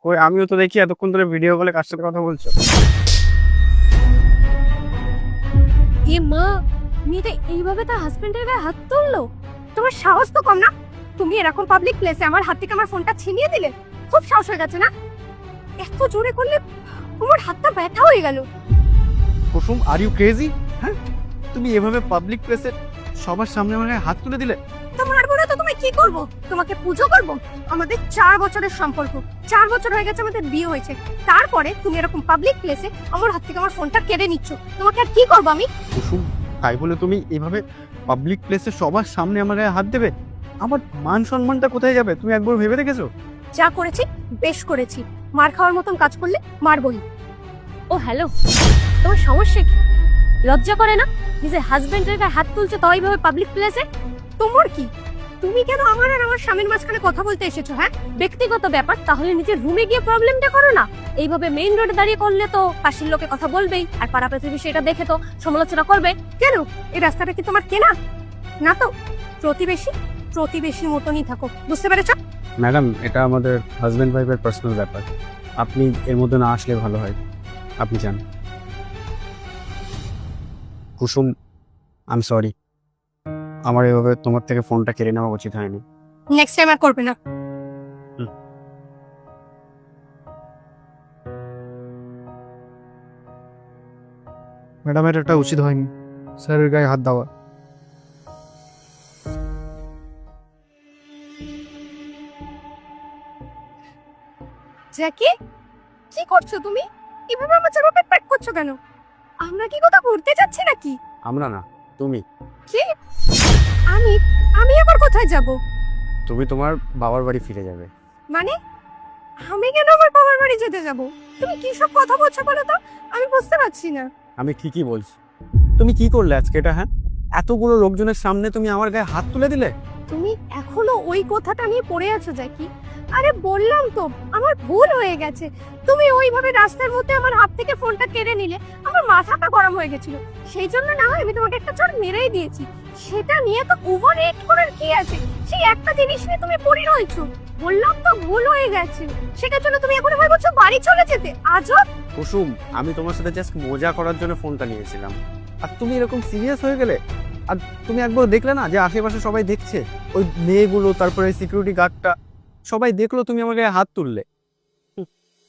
কই আমিও তো দেখি এতক্ষণ ধরে ভিডিও কলে কার সাথে কথা বলছো। এ মা, মেয়েটা এইভাবে তার হাজবেন্ডের গায়ে হাত তুললো? তোমার সাহস তো কম না? তুমি এরকম পাবলিক প্লেসে আমার হাত থেকে আমার ফোনটা ছিনিয়ে দিলে? খুব সাহস হয়ে গেছে না? এত জোরে করলে তোমার হাতটা ব্যথা হয়ে গেল। কুসুম, আর ইউ ক্রেজি? হ্যাঁ, তুমি এভাবে পাবলিক প্লেসে সবার সামনে আমার গায়ে হাত তুলে দিলে? তোমার বলে তো তুমি কি করব? তোমাকে পুজো করব? আমাদের 4 বছরের সম্পর্ক, 4 বছর হয়ে গেছে আমাদের বিয়ে হয়েছে, তারপরে তুমি এরকম পাবলিক প্লেসে আমার হাত থেকে আমার ফোনটা কেড়ে নিচ্ছ। তোমাকে আর কি করব আমি? কুসুম, তাই বলে তুমি এভাবে পাবলিক প্লেসে সবার সামনে আমার গায়ে হাত দেবে? আমার মান সম্মানটা কোথায় যাবে তুমি একবার ভেবে দেখেছো? যা করেছি বেশ করেছি, মার খাওয়ার মতন কাজ করলে মারবই। ও হ্যালো, তোমার সমস্যা কি? লজ্জা করে না? নিজের হাজবেন্ডের গায়ে হাত তুলছে, তাও এইভাবে পাবলিক প্লেসে? তোমার কি? তুমি কেন আমার আর আমার স্বামীর মাঝখানে কথা বলতে এসেছো? হ্যাঁ, ব্যক্তিগত ব্যাপার, তাহলে নিজের রুমে গিয়ে প্রবলেমটা করো না। এইভাবে মেইন রোডে দাঁড়িয়ে করলে তো পাশের লোকে কথা বলবেই, আর পাড়া প্রতিবেশী এটা দেখে তো সমালোচনা করবে। কেন, এই রাস্তাটা কি তোমার কেনা না? তো প্রতিবেশী প্রতিবেশী মতনই থাকো, বুঝতে পেরেছো? ম্যাডাম, এটা আমাদের হাজব্যান্ড ওয়াইফের পার্সোনাল ব্যাপার, আপনি এর মধ্যে না আসলে ভালো হয়। আপনি যান। কুসুম, আই এম সরি, আমার এভাবে তোমার থেকে ফোনটা কেড়ে নেওয়া উচিত হয়নি। নেক্সট টাইম আর করবে না। ম্যাডামের এটা উচিত হয়নি, স্যারের গায়ে হাত দেওয়া। জ্যাকি, কি করছো তুমি? এভাবে আমার জামা প্যাক করছো কেন? আমরা কি কোথাও ঘুরতে যাচ্ছি নাকি? আমরা না, তুমি। কি? আমি আমি আবার কোথায় যাব? তুমি তোমার বাবার বাড়ি ফিরে যাবে। মানে আমি কেন আমার বাবার বাড়ি যেতে যাব? তুমি কি সব কথা বলছো বলো তো? আমি বুঝতে পারছি না। আমি ঠিকই বলছি। তুমি কি করলে আজকে এটা? হ্যাঁ, এতগুলো লোকজনের সামনে তুমি আমার গায়ে হাত তুলে দিলে। তুমি এখনো ওই কথাটা নিয়ে পড়ে আছো জ্যাকি? আরে বললাম তো আমার ভুল হয়ে গেছে। তুমি ওইভাবে রাস্তার মধ্যে আমার হাত থেকে ফোনটা কেড়ে নিলে, আমার মাথাটা গরম হয়ে গেছিল। সেই জন্য না হয় আমি তোমাকে একটা চড় মেরেই দিয়েছি। সেটা নিয়ে তো ওভার রিঅ্যাক্ট করার কি আছে? সেই একটা জিনিস নিয়ে তুমি পড়ে রয়েছো। বললাম তো ভুল হয়ে গেছে। সেটার জন্য তুমি এখন আমায় বলছো বাড়ি চলে যেতে? আজব। কুসুম, আমি তোমার সাথে জাস্ট মজা করার জন্য ফোনটা নিয়েছিলাম, আর তুমি এরকম সিরিয়াস হয়ে গেলে। আর তুমি একবার দেখলে না যে আশেপাশে সবাই দেখছে, ওই মেয়েগুলো, তারপরে সিকিউরিটি গার্ডটা, সবাই দেখলো তুমি আমার গায়ে হাত তুললে।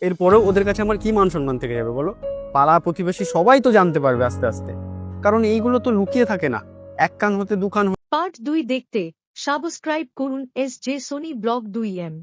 এরপরেও ওদের কাছে আমার কি মান সম্মান থেকে যাবে বলো? পাড়া প্রতিবেশী সবাই তো জানতে পারবে আস্তে আস্তে, কারণ এইগুলো তো লুকিয়ে থাকে না। এক কান হতে দু কান। পার্ট 2 দেখতে সাবস্ক্রাইব করুন SJ সোনি ব্লগ 2M।